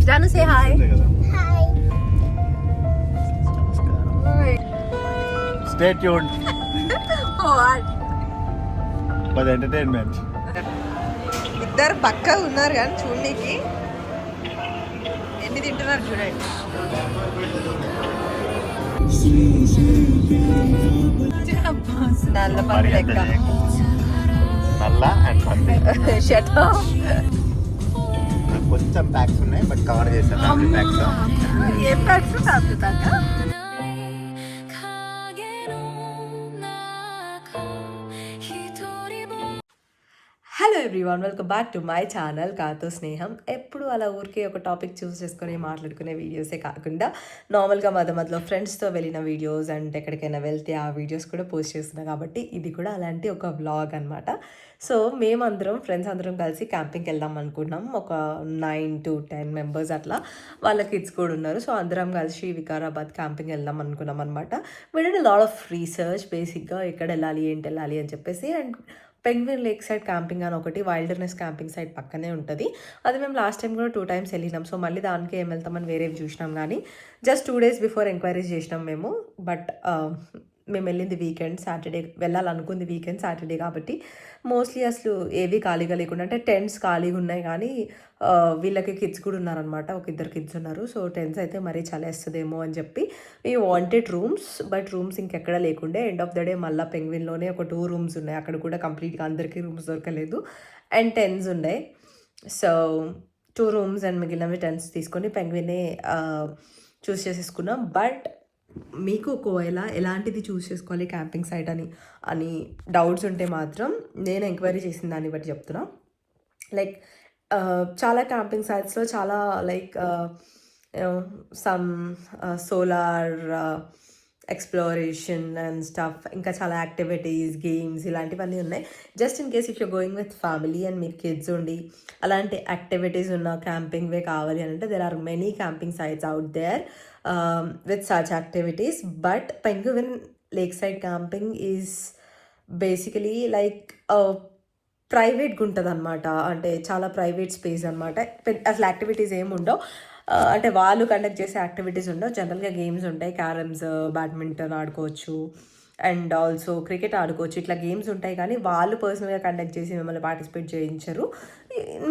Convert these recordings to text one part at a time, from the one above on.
Janu, say hi. Hi. Stay tuned What? for the entertainment. ఇద్దరు పక్క ఉన్నారు కానీ చూడడానికి ఎన్ని తింటున్నారు చూడండి. నల్ల పండు లెక్క. నల్ల అండ్ పంది. Shut up. కొంచెం ప్యాక్స్ ఉన్నాయి బట్ కవర్ చేశాను ఫ్యామిలీ ప్యాక్స్. ఏ ప్యాక్స్ తాగుతాక hello everyone, welcome back to my channel కాతో స్నేహం. ఎప్పుడు అలా ఊరికే ఒక టాపిక్ చూస్ చేసుకొని మాట్లాడుకునే వీడియోసే కాకుండా నార్మల్గా మధ్యలో ఫ్రెండ్స్తో వెళ్ళిన వీడియోస్ అండ్ ఎక్కడికైనా వెళ్తే ఆ వీడియోస్ కూడా పోస్ట్ చేస్తున్నాను. కాబట్టి ఇది కూడా అలాంటి ఒక వ్లాగ్ అనమాట. సో మేమందరం ఫ్రెండ్స్ అందరం కలిసి క్యాంపింగ్కి వెళ్దాం అనుకున్నాం. ఒక 9 to 10 మెంబర్స్ అట్లా, వాళ్ళ కిడ్స్ కూడా ఉన్నారు. సో అందరం కలిసి వికారాబాద్ క్యాంపింగ్ వెళ్దాం అనుకున్నాం అనమాట. We did a lot of research బేసిక్గా ఎక్కడ వెళ్ళాలి ఏంటి వెళ్ళాలి అని చెప్పేసి. And penguin lake side camping అని ఒకటి వైల్డర్నెస్ క్యాంపింగ్ సైడ్ పక్కనే ఉంటుంది. అది మేము లాస్ట్ టైం కూడా 2 times వెళ్ళినాం. సో మళ్ళీ దానికి ఏం వెళ్తామని వేరేవి చూసినాం, కానీ జస్ట్ 2 days బిఫోర్ ఎంక్వైరీస్ చేసినాం మేము. బట్ మేము వెళ్ళింది వీకెండ్ సాటర్డే, వెళ్ళాలనుకుంది వీకెండ్ సాటర్డే కాబట్టి మోస్ట్లీ అసలు ఏవి ఖాళీగా లేకుండా, అంటే టెంట్స్ ఖాళీగా ఉన్నాయి కానీ వీళ్ళకి కిడ్స్ కూడా ఉన్నారనమాట. ఒక 2 kids ఉన్నారు. సో టెంట్స్ అయితే మరీ చలేస్తుందేమో అని చెప్పి we wanted rooms, but rooms ఇంకెక్కడ లేకుండే. ఎండ్ ఆఫ్ ద డే మళ్ళీ పెంగ్విన్లోనే ఒక 2 rooms ఉన్నాయి. అక్కడ కూడా కంప్లీట్గా అందరికీ రూమ్స్ దొరకలేదు అండ్ టెన్స్ ఉన్నాయి. సో 2 rooms అండ్ మిగిలినవి టెన్స్ తీసుకొని పెంగ్వినే చూస్ చేసేసుకున్నాం. బట్ మీకు ఒకవేళ ఎలాంటిది చూస్ చేసుకోవాలి క్యాంపింగ్ సైట్ అని డౌట్స్ ఉంటే మాత్రం నేను ఎంక్వైరీ చేసిన దాన్ని బట్టి చెప్తున్నా. లైక్ చాలా క్యాంపింగ్ సైట్స్లో చాలా like some solar exploration and stuff, ఇంకా చాలా యాక్టివిటీస్, గేమ్స్ ఇలాంటివన్నీ ఉన్నాయి. Just in case if you're going with family and మీరు కిడ్స్ ఉండి అలాంటి యాక్టివిటీస్ ఉన్న క్యాంపింగ్ వే కావాలి అని అంటే there are many camping sites out there with such activities. But penguin lake side camping is basically like ప్రైవేట్గా ఉంటుంది అనమాట. అంటే చాలా ప్రైవేట్ స్పేస్ అనమాట. అసలు యాక్టివిటీస్ ఏమి ఉండవు, అంటే వాళ్ళు కండక్ట్ చేసే యాక్టివిటీస్ ఉండవు. జనరల్గా గేమ్స్ ఉంటాయి, క్యారమ్స్, బ్యాడ్మింటన్ ఆడుకోవచ్చు అండ్ ఆల్సో క్రికెట్ ఆడుకోవచ్చు. ఇట్లా గేమ్స్ ఉంటాయి కానీ వాళ్ళు పర్సనల్గా కండక్ట్ చేసి మిమ్మల్ని పార్టిసిపేట్ చేయించరు.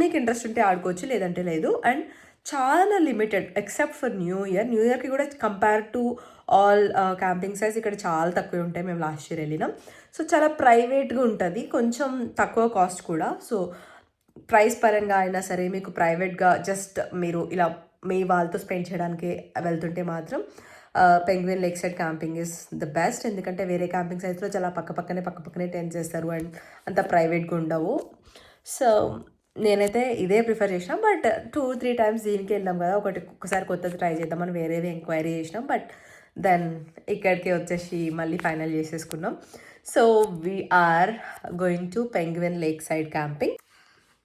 మీకు ఇంట్రెస్ట్ ఉంటే ఆడుకోవచ్చు, లేదంటే లేదు. అండ్ చాలా లిమిటెడ్ ఎక్సెప్ట్ ఫర్ న్యూ ఇయర్కి కూడా compare to all camping sites ఇక్కడ చాలా తక్కువ ఉంటాయి. మేము లాస్ట్ ఇయర్ వెళ్ళినాం. సో చాలా ప్రైవేట్గా ఉంటుంది, కొంచెం తక్కువ కాస్ట్ కూడా. సో ప్రైస్ పరంగా అయినా సరే మీకు ప్రైవేట్గా జస్ట్ మీరు ఇలా మీ వాళ్ళతో స్పెండ్ చేయడానికి వెళ్తుంటే మాత్రం penguin lake side camping is the best. ఎందుకంటే వేరే క్యాంపింగ్ సైట్స్లో చాలా పక్కపక్కనే టెంట్ చేస్తారు అండ్ అంత ప్రైవేట్గా ఉండవు. సో నేనైతే ఇదే ప్రిఫర్ చేసినాం. బట్ 2-3 times దీనికి వెళ్ళాం కదా, ఒకసారి కొత్తది ట్రై చేద్దామని వేరేవి ఎంక్వైరీ చేసినాం. బట్ దెన్ ఇక్కడికి వచ్చేసి మళ్ళీ ఫైనల్ చేసేసుకున్నాం. So we're going to penguin lake side camping.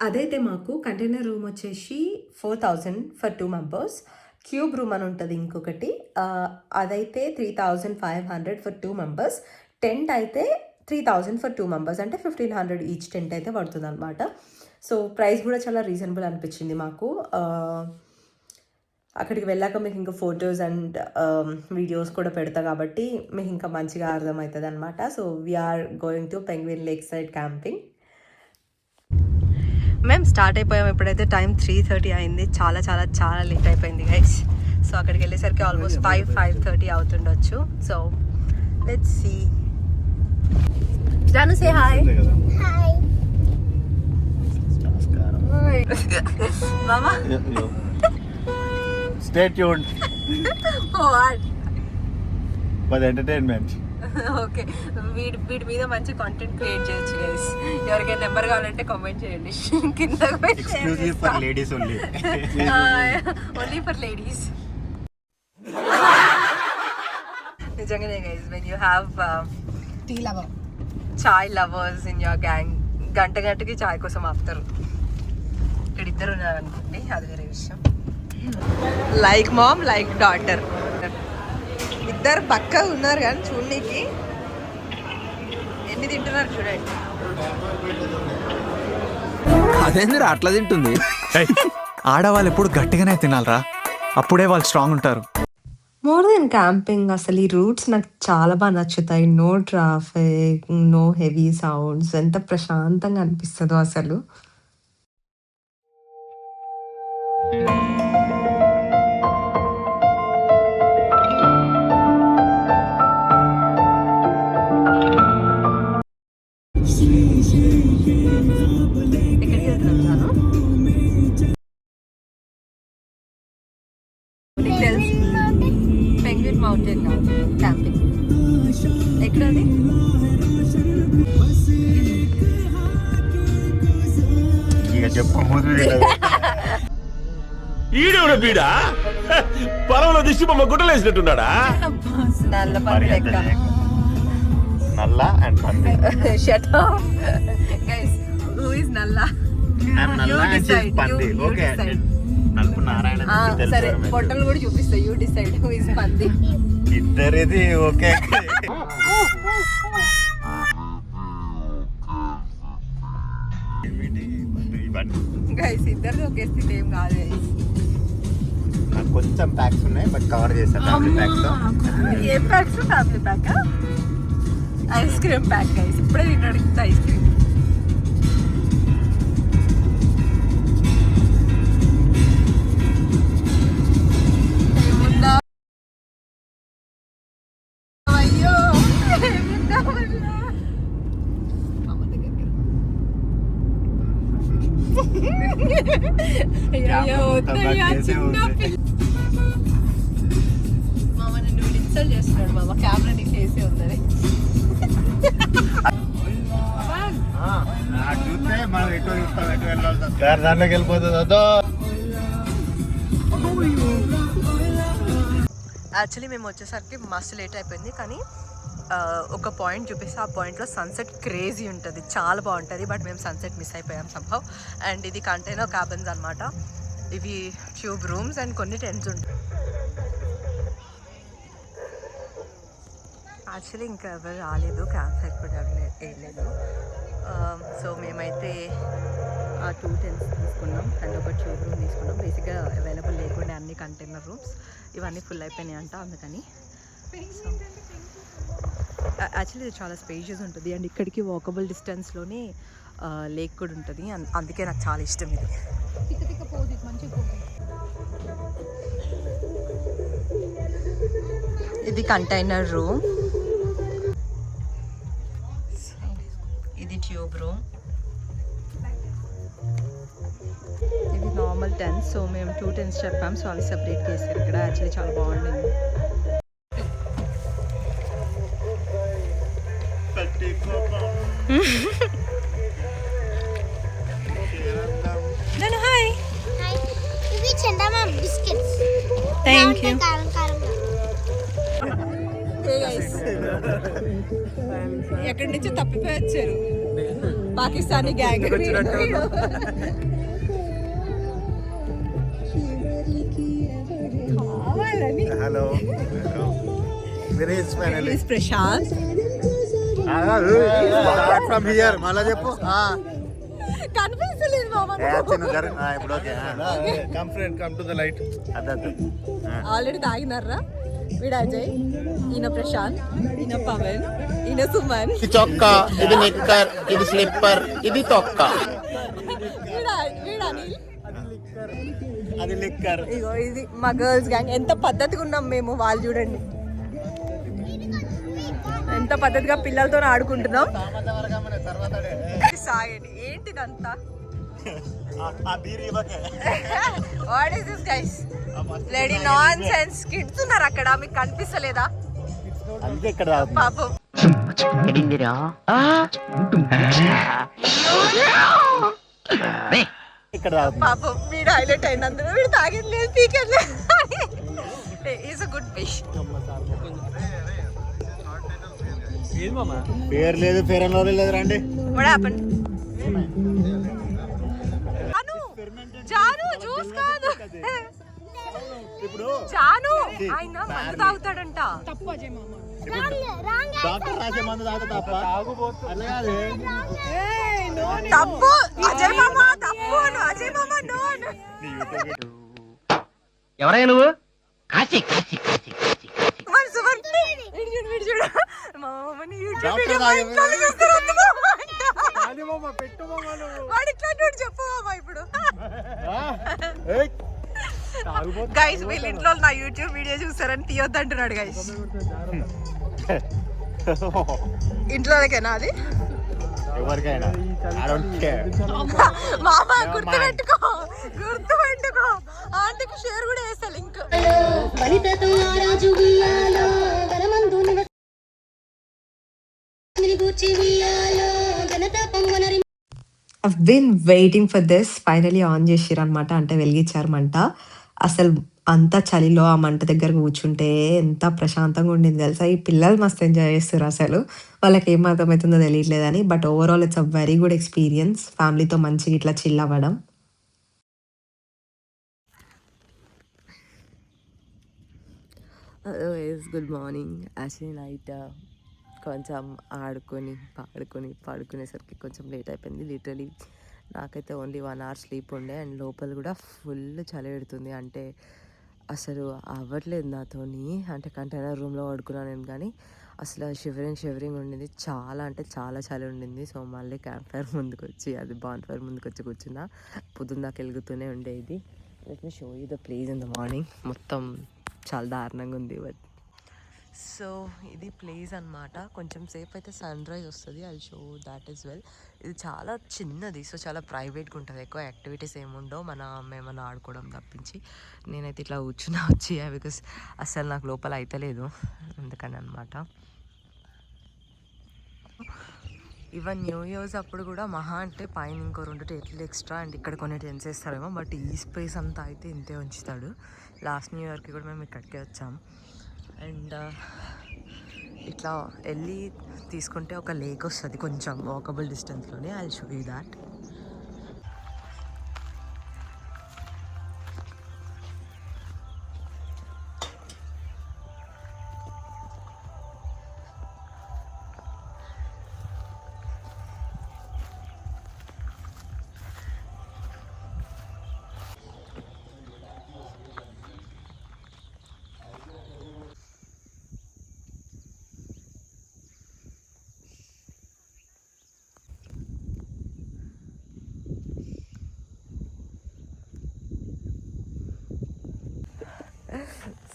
అదైతే మాకు కంటైనర్ రూమ్ వచ్చేసి 4,000 ఫర్ 2 members. క్యూబ్ రూమ్ అని ఉంటుంది ఇంకొకటి, అదైతే 3,500 ఫర్ 2 members. టెంట్ అయితే 3,000 ఫర్ 2 members, అంటే 1,500 ఈచ్ టెంట్ అయితే పడుతుంది అనమాట. సో ప్రైస్ కూడా చాలా రీజనబుల్ అనిపించింది మాకు. అక్కడికి వెళ్ళాక మీకు ఇంకా ఫొటోస్ అండ్ వీడియోస్ కూడా పెడతా కాబట్టి మీకు ఇంకా మంచిగా అర్థమవుతుంది అనమాట. So we're going to penguin lake side camping. మేము స్టార్ట్ అయిపోయాం. ఎప్పుడైతే టైం 3:30 అయింది. చాలా చాలా చాలా లేట్ అయిపోయింది గైస్. సో అక్కడికి వెళ్ళేసరికి ఆల్మోస్ట్ 5-5:30 అవుతుండొచ్చు. So let's see. Janu, say hi. Hi. మామా Stay tuned what for the entertainment. Okay, వీటి మీద మంచి కాంటెంట్ క్రియేట్ చేయొచ్చు గైస్. ఎవరికైనా నెంబర్ కావాలంటే కామెంట్ చేయండి కింద. Exclusive for ladies only. Only for ladies. నిజంగానే guys, when you have Tea lover. Chai lovers in your gang, గంటకి చాయ్ కోసం ఆపుతారు. ఇక్కడ 2 ఉన్నారు అనుకోండి, అది వేరే విషయం. లైక్ మామ్ లైక్ డాటర్, 2 పక్క ఉన్నారు కానీ చూడడానికి ఎన్ని తింటున్నారు చూడండి. అదేందిరా అట్లా తింటుంది? ఆడవాళ్ళు ఎప్పుడు గట్టిగానే తినాలరా, అప్పుడే వాళ్ళు స్ట్రాంగ్ ఉంటారు. మోర్ దెన్ క్యాంపింగ్ అసలు ఈ రూట్స్ నాకు చాలా బాగా నచ్చుతాయి. No traffic, no heavy sounds, ఎంత ప్రశాంతంగా అనిపిస్తుందో అసలు. ఎక్కడికి వెళ్తున్నాం జాను? నీకు తెలుసు పెంగ్విన్ మౌంటైన్ కాదు క్యాంపింగ్. ఎక్కడది? ఇక చెప్పు ఈడెవడ బీడా పొలంలో దిష్టి బొమ్మ గుట్టలేసినట్టున్నాడా? నల్ల పంది లెక్క. నల్ల అండ్ పంది. Shut up. Guys, who is Nalla? You decide. పంది. You okay. decide. నలుపు నారాయణ సరే పొట్టలు కూడా చూపిస్తా. యూ డిసైడ్ హూ ఇస్ పంది. ఇద్దరిది ఓకే. గైస్ ఇద్దరిది ఒకే స్థితి ఏం కాదు. నాకు కొంచెం ప్యాక్స్ ఉన్నాయి బట్ కవర్ చేశాను ఫ్యామిలీ ప్యాక్స్. ఏ packs? Family pack, ice cream pack. Guys ఇప్పుడే తిన్నాడు ఇంత ఐస్ క్రీమ్. అయ్యో మామ నువ్వు ఇన్సల్ట్ చేస్తున్నాడు. మామ కెమెరా నీకు చేసే ఉందని. చూస్తే మనం ఎటు చూస్తాం, ఎటు వెళ్ళాలి, దాంట్లోకి వెళ్ళిపోతుంది. అదో యాక్చువల్లీ మేము వచ్చేసరికి మస్తు లేట్ అయిపోయింది, కానీ ఒక పాయింట్ చూపిస్తే ఆ పాయింట్లో సన్సెట్ క్రేజీ ఉంటుంది, చాలా బాగుంటుంది. బట్ మేము సన్సెట్ మిస్ అయిపోయాం సంభవ్. అండ్ ఇది కంటైనర్ క్యాబిన్స్ అనమాట. ఇవి ట్యూబ్ రూమ్స్ అండ్ కొన్ని టెంట్స్ ఉంటాయి. యాక్చువల్లీ ఇంకా ఎవరు రాలేదు, క్యాంప్ ఫైర్ కూడా వేయలేదు. సో మేమైతే ఆ 2 టెంట్స్ తీసుకున్నాం అండ్ ఒక ట్యూబ్ రూమ్ తీసుకున్నాం. బేసిక్గా అవైలబుల్ లేకుండా అన్ని కంటైనర్ రూమ్స్ ఇవన్నీ ఫుల్ అయిపోయినాయి అంట, అందుకని. సో యాక్చువల్లీ ఇది చాలా స్పేషియస్ ఉంటుంది అండ్ ఇక్కడికి వాకబుల్ డిస్టెన్స్లోనే లేక్ కూడా ఉంటుంది. అందుకే నాకు చాలా ఇష్టం ఇది. ఇది కంటైనర్ రూమ్, ఇది ట్యూబ్ రూమ్, ఇది నార్మల్ టెన్స్. సో మేము 2 టెన్స్ చెప్పాం, సో అవి సెపరేట్ చేసారు ఇక్కడ. యాక్చువల్లీ చాలా బాగుండింది. హాయ్. ఇవి చందమా బిస్కెట్స్. Thank you. కారం కారం. ఎక్కడి నుంచో తప్పిపోయి వచ్చారు Pakistani gang. Hello Prashanth from here మళ్ళా చెప్పు. కనిపించలేదు ఇప్పుడు okay. Come friend come to the light. Already తాగినారా? వీడు అజయ్, ఈయన ప్రశాంత్, ఈయన పవన్, ఈయన సుమన్. ఇది చొక్కా, ఇది నిక్కర్, ఇది స్లిప్పర్, ఇది తొక్క. వీడు అనిల్, అది లిక్కర్. ఇగో ఇది మా గర్ల్స్ గ్యాంగ్. ఎంత పద్ధతిగా ఉన్నాం మేము, వాళ్ళు చూడండి ఎంత పద్ధతిగా పిల్లలతో ఆడుకుంటున్నాం. సాగండి ఏంటిదంతా? What is this guys? Lady non sense kids ఉన్నారు అక్కడ, మీకు కనిపిస్తలేదా? అంతే ఇక్కడ పాపం ఇక్కడ పాపం వీడు హైలైట్ అయినందుకు వీడు తాగేది లేదు, పీకేది లేదు. Is a good fish. పేరు లేదు, ఫేర్ అండ్ లవ్లీ లేదు. రండి. What happened? జాను జ్యూస్ కాదు, ఇప్పుడు జాను ఆయన మందు తాగుతాడంట. డాక్టర్ రాసే మందు తాగితే తప్ప అట్లా కాదు. తప్పు అజయ్ మామ, తప్పు అజయ్ మామ, నో. ఎవరయ్యా నువ్వు? డాక్టర్ తాగే గైస్ వీళ్ళ ఇంట్లో నా యూట్యూబ్ వీడియో చూస్తారని తీయొద్దు అంటున్నాడు గైస్. ఇంట్లోకేనా అది? ఎవరికైనా I don't care. మామ గుర్తుపెట్టుకో, గుర్తుపెట్టుకో. ఆంటీకి షేర్ కూడా వేస్తా link. I've been waiting for this. Finally on చేసిర్రు అనమాట, అంటే వెలిగించారు మంట. అసలు అంత చలిలో ఆ మంట దగ్గర కూర్చుంటే ఎంత ప్రశాంతంగా ఉండింది తెలుసా. ఈ పిల్లలు మస్తు ఎంజాయ్ చేస్తారు, అసలు వాళ్ళకి ఏం అర్థమవుతుందో తెలియట్లేదని. But overall it's a very good experience, ఫ్యామిలీతో మంచిగా ఇట్లా చిల్ అవ్వడం. Good morning. యాక్చువల్లీ నైట్ కొంచెం ఆడుకొని పడుకునేసరికి కొంచెం లేట్ అయిపోయింది. లిటరలీ నాకైతే ఓన్లీ 1 hour స్లీప్ ఉండే, అండ్ లోపల కూడా ఫుల్ చలి పెడుతుంది. అంటే అసలు అవ్వట్లేదు నాతోని. అంటే కంటైనర్ రూమ్లో పడుకున్నాను నేను, కానీ అసలు షివరింగ్ ఉండింది. చాలా అంటే చాలా చలి ఉండింది. సో మళ్ళీ క్యాంప్ ఫైర్ ముందుకు వచ్చి, అది బాన్ ఫైర్ ముందుకు వచ్చి కూర్చున్నా. పొద్దున్న వెలుగుతూనే ఉండేది. Let me show you the place in the morning. మొత్తం చాలా దారుణంగా ఉంది. బట్ సో ఇది ప్లేస్ అనమాట. కొంచెం సేపు అయితే సన్ రైజ్ వస్తుంది, I show that is well. ఇది చాలా చిన్నది, సో చాలా ప్రైవేట్గా ఉంటుంది. ఎక్కువ యాక్టివిటీస్ ఏముండవు, మేమన్నా ఆడుకోవడం తప్పించి. నేనైతే ఇట్లా కూర్చున్నా వచ్చి, బికాస్ అసలు నాకు లోపల అయితలేదు, అందుకని అనమాట. ఈవెన్ న్యూ ఇయర్స్ అప్పుడు కూడా మహా అంటే పైన ఇంకో 2 టేబుల్ ఎక్స్ట్రా, అండ్ ఇక్కడ కొన్ని టెన్స్ వేస్తారేమో. బట్ ఈ స్పేస్ అంతా అయితే ఇంతే ఉంచుతాడు. లాస్ట్ న్యూ ఇయర్కి కూడా మేము ఇక్కడికే వచ్చాం. అండ్ ఇట్లా వెళ్ళి తీసుకుంటే ఒక లేక్ వస్తుంది కొంచెం వాకబుల్ డిస్టెన్స్లోనే. I show you that.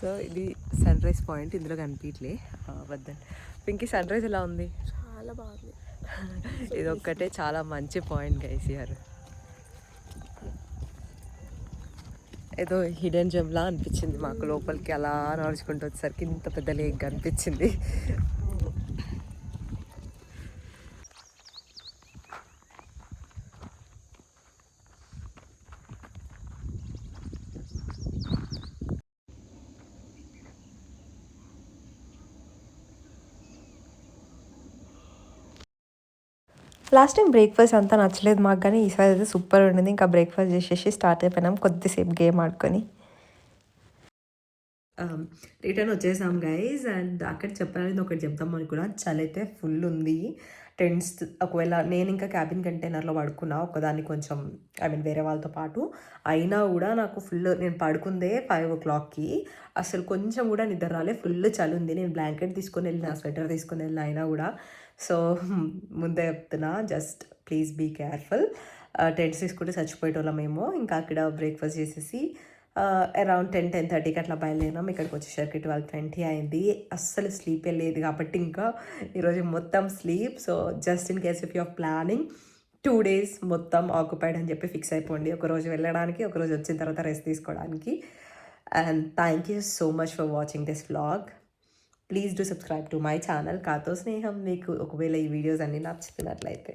So ఇది సన్ రైజ్ పాయింట్, ఇందులో కనిపించలే వద్దండి. పింకీ సన్ రైజ్ ఎలా ఉంది? చాలా బాగుంది. ఇది ఒక్కటే చాలా మంచి పాయింట్ గైస్. ఇయర్ ఏదో హిడెన్ జెమ్లా అనిపించింది మాకు. లోపలికి అలా నడుచుకుంటూ వచ్చేసరికి ఇంత పెద్ద లేక్ అనిపించింది. లాస్ట్ టైం బ్రేక్ఫాస్ట్ అంతా నచ్చలేదు మాకు, కానీ ఈసారి అయితే సూపర్ ఉండింది. ఇంకా బ్రేక్ఫాస్ట్ చేసేసి స్టార్ట్ అయిపోయినాం, కొద్దిసేపు గేమ్ ఆడుకొని రిటర్న్ వచ్చేసాం గైజ్. అండ్ అక్కడ చెప్పాలని ఒకటి చెప్తాం అనుకున్నా, చలి అయితే ఫుల్ ఉంది. టెంట్స్ ఒకవేళ నేను ఇంకా క్యాబిన్ కంటైనర్లో పడుకున్నా ఒకదాన్ని, కొంచెం వేరే వాళ్ళతో పాటు. అయినా కూడా నాకు ఫుల్, నేను పడుకుందే 5 o'clockకి, అసలు కొంచెం కూడా నిద్ర రాలే. ఫుల్ చలి ఉంది. నేను బ్లాంకెట్ తీసుకొని వెళ్ళిన, స్వెటర్ తీసుకొని వెళ్ళిన, అయినా కూడా. సో ముందే చెప్తున్నా, just please be careful. Tents తీసుకుంటే చచ్చిపోయేటోళ్ళం మేము. ఇంకా అక్కడ బ్రేక్ఫాస్ట్ చేసేసి అరౌండ్ 10-10:30కి అట్లా బయలుదేరినాం. ఇక్కడికి వచ్చేసరికి 12:20 అయింది. అస్సలు స్లీప్ వెళ్ళలేదు కాబట్టి ఇంకా ఈరోజు మొత్తం sleep. So just in case if you are planning 2 days మొత్తం ఆక్యుపైడ్ అని చెప్పి ఫిక్స్ అయిపోండి. ఒకరోజు వెళ్ళడానికి, ఒకరోజు వచ్చిన తర్వాత రెస్ట్ తీసుకోవడానికి. And thank you so much for watching this vlog. Please do subscribe to my channel కాతో స్నేహం. మీకు ఒకవేళ ఈ వీడియోస్ అన్నీ నచ్చుతున్నట్లయితే